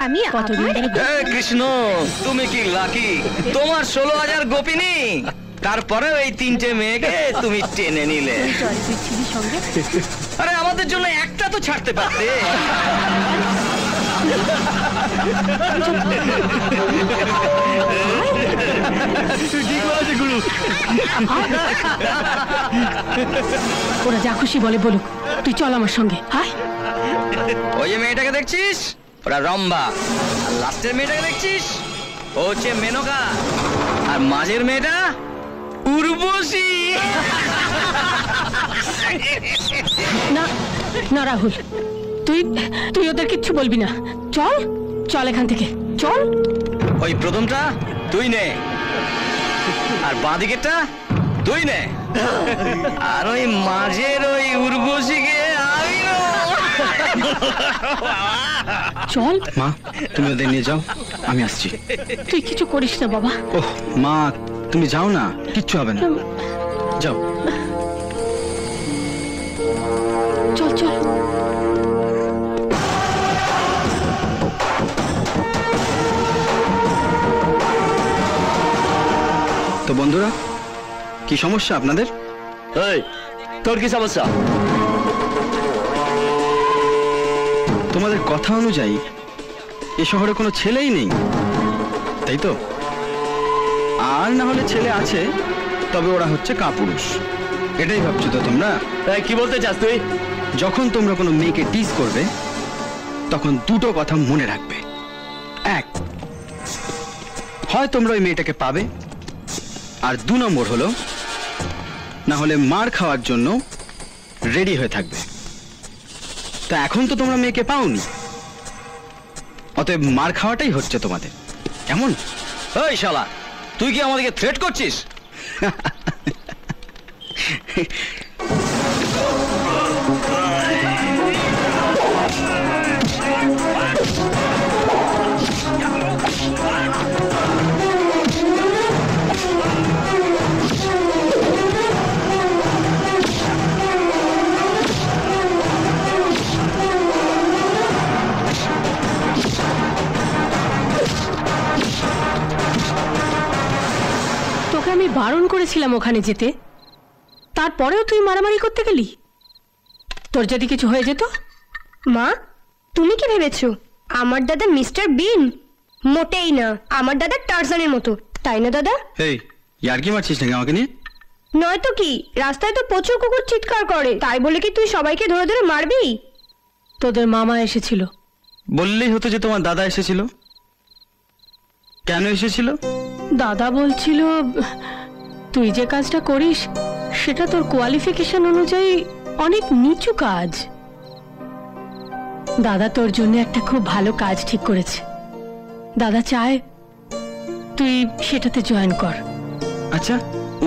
আমি কৃষ্ণ, তুমি কি লাকি? তোমার 16,000 গোপিনী, তারপরেও এই 3টে মেয়েকে তুমি টেনে নিলে। আরে আমাদের জন্য একটা তো ছাড়তে পারতে। ওরা যা খুশি বলে বলুক, তুই চল আমার সঙ্গে। ওই যে মেয়েটাকে দেখছিস, ওরা রম্ভা। আর লাস্টের মেয়েটাকে দেখছিস, ও হচ্ছে মেনকা। আর মাঝের মেয়েটা উর্বশী। না না রাহুল, তুই তুই ওদের কিচ্ছু বলবি না। চল চল এখান থেকে, চল। ওই প্রথমটা তুই নে, আর বাঁদিকেরটা তুই নে, আর ওই মাঝের ওই উর্বশীকে আমি নেব। চল মা, তুমি ওদের নিয়ে যাও, আমি আসছি। তুই কিছু করিস না বাবা। ওহ মা, তুমি যাও না, কিচ্ছু হবে না, যাও। চল চল। তো বন্ধুরা, কি সমস্যা আপনাদের? এই, তোর কি সমস্যা? তোমাদের কথা অনুযায়ী এ শহরে কোনো ছেলেই নেই, তাই তো? আর না হলে ছেলে আছে, তবে ওরা হচ্ছে কাপুরুষ। এটাই ভাবছো তো তোমরা? কি বলতে চাস তুই? যখন তোমরা কোনো মেয়েকে টিজ করবে, তখন দুটো কথা মনে রাখবে। এক, হয় তোমরা ওই মেয়েটাকে পাবে, আর 2 নম্বর হলো, না হলে মার খাওয়ার জন্য রেডি হয়ে থাকবে। তা এখন তো তোমরা মেয়েকে পাওনি, অতএব মার খাওয়াটাই হচ্ছে তোমাদের। কেমন? ওই শালা, তুই কি আমাদেরকে থ্রেট করছিস? তোকে আমি বারণ করেছিলাম ওখানে যেতে, তারপরেও তুই মারামারি করতে গেলি। তোর যদি কিছু হয়ে যেত? মা, তুমি কি ভেবেছো আমার দাদা মিস্টার বিন? মোটেই না, আমার দাদা টারজানের মতো, তাই না দাদা? এই, ইয়ার্কি মারছিস নাকি আমাকে নিয়ে? নয়তো কি, রাস্তায় তো প্রচুর কুকুর চিৎকার করে, তাই বলে কি তুই সবাইকে ধরে ধরে মারবি? তোদের মামা এসেছিল। বললেই হতো যে তোমার দাদা এসেছিল। কেন এসেছিল? দাদা বলছিল তুই যে কাজটা করিস সেটা তোর কোয়ালিফিকেশন অনুযায়ী অনেক নিচু কাজ। দাদা তোর জন্য একটা খুব ভালো কাজ ঠিক করেছে। দাদা চায় তুই সেটাতে জয়েন কর। আচ্ছা,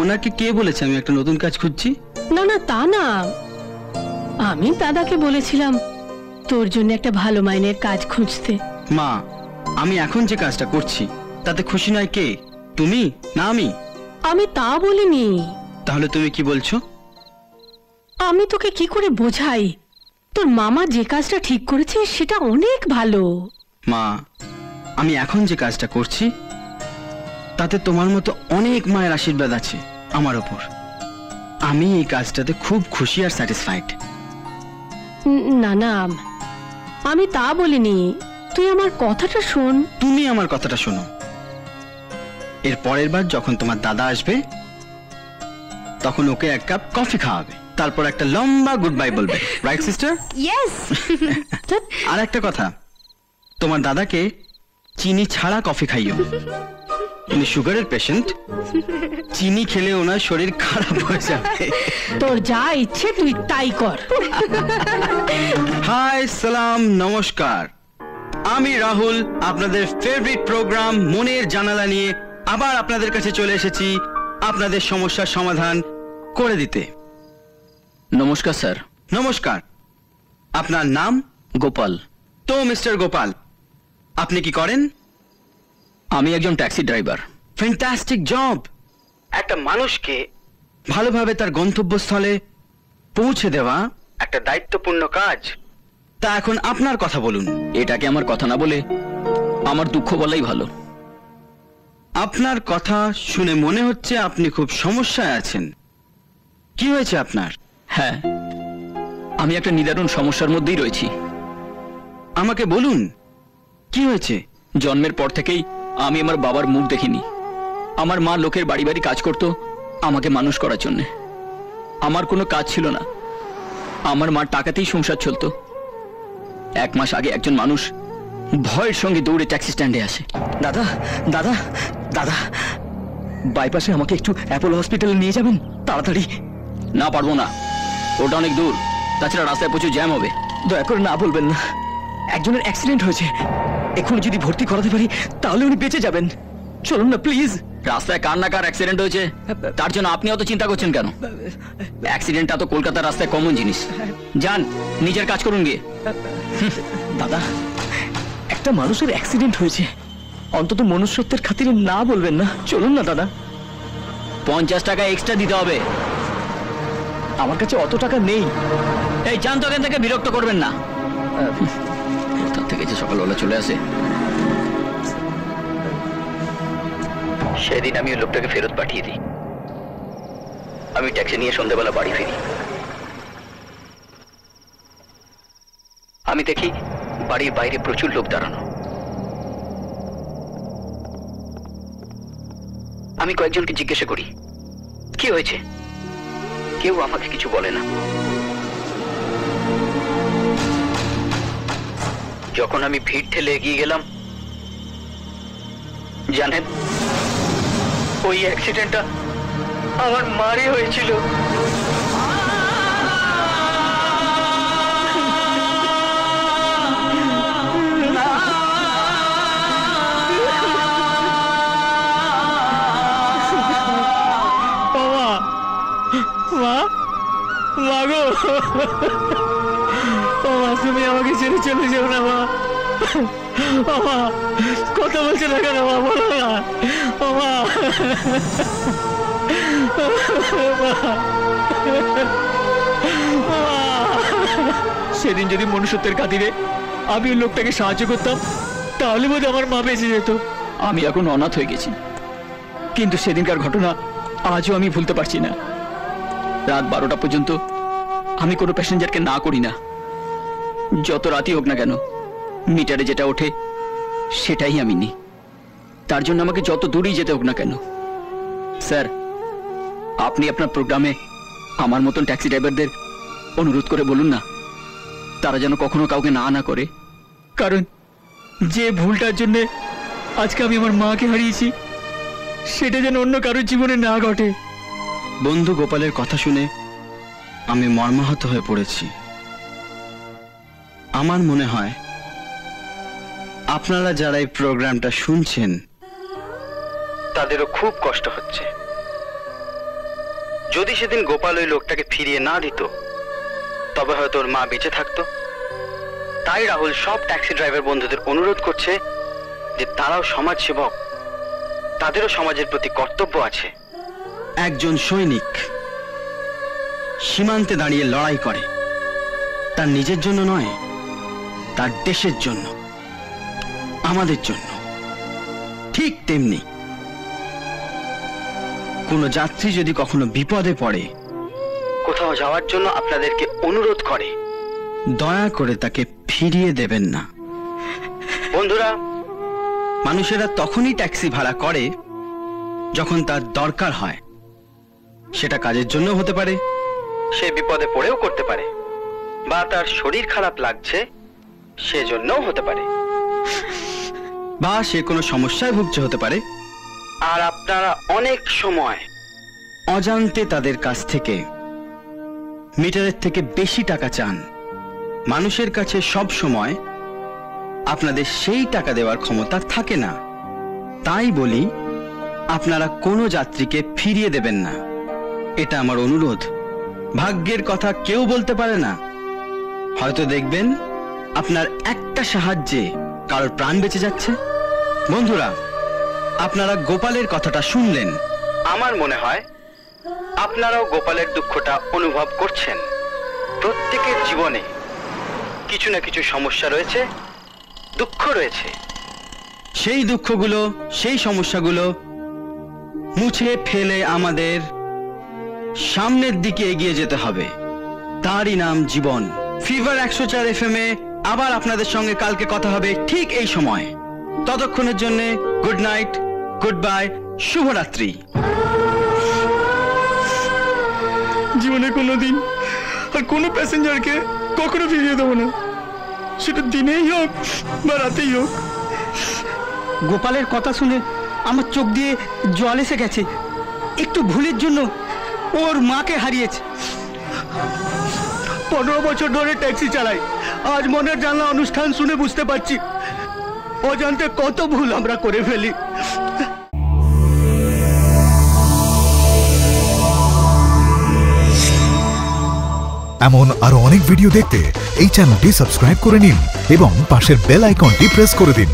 ওনাকে কে বলেছে আমি একটা নতুন কাজ খুঁজছি? না না, তা না, আমি দাদাকে বলেছিলাম তোর জন্য একটা ভালো মাইনের কাজ খুঁজতে। মা, আমি এখন যে কাজটা করছি তাতে খুশি নয় কে? তুমি না আমি? আমি তা বলিনি। তাহলে তুমি কি বলছো? আমি তোকে কি করে বোঝাই, তোর মামা যে কাজটা ঠিক করেছে সেটা অনেক ভালো। মা, আমি এখন যে কাজটা করছি তাতে তোমার মতো অনেক মায়ের আশীর্বাদ আছে আমার ওপর। আমি এই কাজটাতে খুব খুশি আর স্যাটিসফাইড। না না, আমি তা বলিনি, তুই আমার কথাটা শোন। তুমি আমার কথাটা শোনো। এর পরের বার যখন তোমার দাদা আসবে তখন ওকে 1 কাপ কফি খাওয়াবে, তারপর একটা লম্বা গুড বাই বলবে, রাইট সিস্টার? ইয়েস। আর একটা কথা, তোমার দাদাকে চিনি ছাড়া কফি খাইও। উনি সুগারের পেশেন্ট, চিনি খেলে ওনার শরীর খারাপ হয়ে যাবে। তোর যা ইচ্ছে তুই তাই কর। হাই, সালাম, নমস্কার। আমি রাহুল, আপনাদের ফেভারিট প্রোগ্রাম মনের জানালা নিয়ে আবার আপনাদের কাছে চলে এসেছি আপনাদের সমস্যার সমাধান করে দিতে। নমস্কার স্যার। নমস্কার। আপনার নাম? গোপাল। তো মিস্টার গোপাল, আপনি কি করেন? আমি একজন ট্যাক্সি ড্রাইভার। Fantastic job. একটা মানুষকে ভালোভাবে তার গন্তব্যস্থলে পৌঁছে দেওয়া একটা দায়িত্বপূর্ণ কাজ। তা এখন আপনার কথা বলুন। এটাকে আমার কথা না বলে আমার দুঃখ বলাই ভালো। আপনার কথা শুনে মনে হচ্ছে আপনি খুব সমস্যায় আছেন। কি হয়েছে আপনার? হ্যাঁ, আমি একটা নিদারুণ সমস্যার মধ্যেই রয়েছি। আমাকে বলুন কি হয়েছে। জন্মের পর থেকেই আমি আমার বাবার মুখ দেখিনি। আমার মা লোকের বাড়ি বাড়ি কাজ করত আমাকে মানুষ করার জন্য। আমার কোনো কাজ ছিল না, আমার মার টাকাতেই সংসার চলতো। 1 মাস আগে একজন মানুষ ভয়ের সঙ্গে দৌড়ে ট্যাক্সি স্ট্যান্ডে আসে। দাদা দাদা দাদা, বাইপাসে আমাকে একটু অ্যাপোলো হসপিটালে নিয়ে যাবেন তাড়াতাড়ি। না, পারবো না, ওটা অনেক দূর, তাছাড়া রাস্তায় প্রচুর জ্যাম হবে। দয়া করে না বলবেন না, একজনের অ্যাক্সিডেন্ট হয়েছে, এখন যদি ভর্তি করাতে পারি তাহলে উনি বেঁচে যাবেন। চলুন না প্লিজ। রাস্তায় কার না কার অ্যাক্সিডেন্ট হয়েছে, তার জন্য আপনি অত চিন্তা করছেন কেন? অ্যাক্সিডেন্টটা তো কলকাতার রাস্তায় কমন জিনিস। যান, নিজের কাজ করুন গিয়ে। দাদা, একটা মানুষের অ্যাক্সিডেন্ট হয়েছে, অন্তত মনুষ্যত্বের খাতিরে না বলবেন না। চলুন না দাদা। 50 টাকা এক্সট্রা দিতে হবে। আমার কাছে অত টাকা নেই। এই যান তো এখান থেকে, বিরক্ত করবেন না। তার থেকে যে সকালবেলা চলে আসে। সেদিন আমি ওই লোকটাকে ফেরত পাঠিয়ে দিই। আমি ট্যাক্সি নিয়ে সন্ধ্যাবেলা বাড়ি ফিরি। আমি দেখি বাড়ির বাইরে প্রচুর লোক দাঁড়ানো। আমি কয়েকজনকে জিজ্ঞাসা করি কি হয়েছে, কেউ আমাকে কিছু বলে না। যখন আমি ভিড় ঠেলে এগিয়ে গেলাম, জানেন ওই অ্যাক্সিডেন্টটা আমার মারই হয়েছিল। মাগো, ও মা, তুমি আমাকে ছেড়ে চলে যাও না মা। ও মা, কথা বলছে না কেন মা, বলো না। ও মা, সেদিন যদি মনুষ্যত্বের খাতিরে আমি ওই লোকটাকে সাহায্য করতাম তাহলে বোধহয় আমার মা বেঁচে যেত। আমি এখন অনাথ হয়ে গেছি, কিন্তু সেদিনকার ঘটনা আজও আমি ভুলতে পারছি না। রাত 12টা পর্যন্ত আমি কোনো প্যাসেঞ্জারকে না করি না। যত রাতই হোক না কেন, মিটারে যেটা ওঠে সেটাই আমি নিই। তার জন্য আমাকে যত দূরেই যেতে হোক না কেন। স্যার, আপনি আপনার প্রোগ্রামে আমার মতন ট্যাক্সি ড্রাইভারদের অনুরোধ করে বলুন না, তারা যেন কখনো কাউকে না করে। কারণ যে ভুলটার জন্য আজকে আমি আমার মাকে হারিয়েছি, সেটা যেন অন্য কারোর জীবনে না ঘটে। বন্ধু গোপালের কথা শুনে আমি মর্মাহত হয়ে পড়েছি। আমার মনে হয় আপনারা যারা এই প্রোগ্রামটা শুনছেন তাদেরও খুব কষ্ট হচ্ছে। যদি সেদিন গোপাল ওই লোকটাকে ফিরিয়ে না দিত, তবে হয়তো ওর মা বেঁচে থাকতো। তাই রাহুল সব ট্যাক্সি ড্রাইভার বন্ধুদের অনুরোধ করছে যে তারাও সমাজ সেবক, তাদেরও সমাজের প্রতি কর্তব্য আছে। একজন সৈনিক সীমান্তে দাঁড়িয়ে লড়াই করে, তার নিজের জন্য নয়, তার দেশের জন্য, আমাদের জন্য। ঠিক তেমনি কোনো যাত্রী যদি কখনো বিপদে পড়ে, কোথাও যাওয়ার জন্য আপনাদেরকে অনুরোধ করে, দয়া করে তাকে ফিরিয়ে দেবেন না। বন্ধুরা, মানুষেরা তখনই ট্যাক্সি ভাড়া করে যখন তার দরকার হয়। সেটা কাজের জন্য হতে পারে, সে বিপদে পড়েও করতে পারে, বা তার শরীর খারাপ লাগছে সেজন্যও হতে পারে, বা সে কোনো সমস্যায় ভুগছে হতে পারে। আর আপনারা অনেক সময় অজান্তে তাদের কাছ থেকে মিটারের থেকে বেশি টাকা চান। মানুষের কাছে সব সময় আপনাদের সেই টাকা দেওয়ার ক্ষমতা থাকে না। তাই বলি, আপনারা কোনো যাত্রীকে ফিরিয়ে দেবেন না, এটা আমার অনুরোধ। ভাগ্যের কথা কেউ বলতে পারে না, হয়তো দেখবেন আপনার একটা সাহায্যে কারোর প্রাণ বেঁচে যাচ্ছে। বন্ধুরা, আপনারা গোপালের কথাটা শুনলেন। আমার মনে হয় আপনারাও গোপালের দুঃখটা অনুভব করছেন। প্রত্যেকের জীবনে কিছু না কিছু সমস্যা রয়েছে, দুঃখ রয়েছে। সেই দুঃখগুলো, সেই সমস্যাগুলো মুছে ফেলে আমাদের সামনের দিকে এগিয়ে যেতে হবে। তারই নাম জীবন। ফিভার 104 FM এ আবার আপনাদের সঙ্গে কালকে কথা হবে ঠিক এই সময়। ততক্ষণের জন্য গুড নাইট, গুড বাই, শুভরাত্রি। জীবনে কোনোদিন আর কোনো প্যাসেঞ্জারকে কখনো ফিরিয়ে দেবো না, সেটা দিনেই হোক বা রাতেই হোক। গোপালের কথা শুনে আমার চোখ দিয়ে জল এসে গেছে। একটু ভুলের জন্য ওর মাকে হারিয়েছে। 15 বছর ধরে ট্যাক্সি চালাই, আজ মনের জানলা অনুষ্ঠান শুনে বুঝতে পারছি অজান্তে কত ভুল আমরা করে ফেলি। এমন আরো অনেক ভিডিও দেখতে এই চ্যানেলটি সাবস্ক্রাইব করে নিন এবং পাশের বেল আইকনটি প্রেস করে দিন।